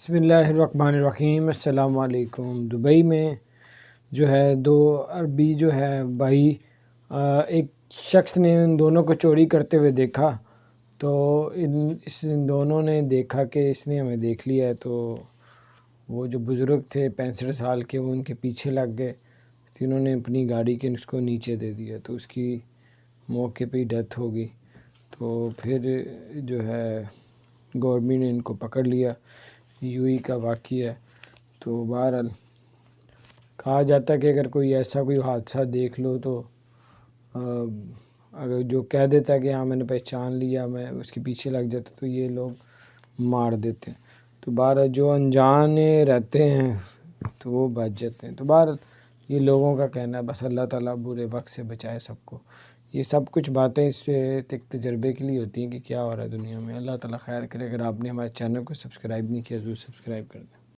بسم اللہ الرحمن الرحیم۔ السلام علیکم۔ دبئی میں جو ہے دو عربی جو ہے بھائی، ایک شخص نے ان دونوں کو چوری کرتے ہوئے دیکھا، تو ان دونوں نے دیکھا کہ اس نے ہمیں دیکھ لیا ہے، تو وہ جو بزرگ تھے 65 سال کے، وہ ان کے پیچھے لگ گئے، تو انہوں نے اپنی گاڑی کے اس کو نیچے دے دیا، تو اس کی موقع پہ ہی ڈیتھ ہو گئی۔ تو پھر جو ہے گورنمنٹ نے ان کو پکڑ لیا۔ یوئی کا واقعہ ہے۔ تو بہرحال کہا جاتا ہے کہ اگر کوئی ایسا کوئی حادثہ دیکھ لو تو اگر جو کہہ دیتا ہے کہ ہاں میں نے پہچان لیا، میں اس کے پیچھے لگ جاتا، تو یہ لوگ مار دیتے ہیں۔ تو بہرحال جو انجانے رہتے ہیں تو وہ بچ جاتے ہیں۔ تو بہرحال یہ لوگوں کا کہنا ہے، بس اللہ تعالیٰ برے وقت سے بچائے سب کو۔ یہ سب کچھ باتیں اس سے ایک تجربے کے لیے ہوتی ہیں کہ کیا ہو رہا ہے دنیا میں۔ اللہ تعالیٰ خیر کرے۔ اگر آپ نے ہمارے چینل کو سبسکرائب نہیں کیا ضرور سبسکرائب کر دیں۔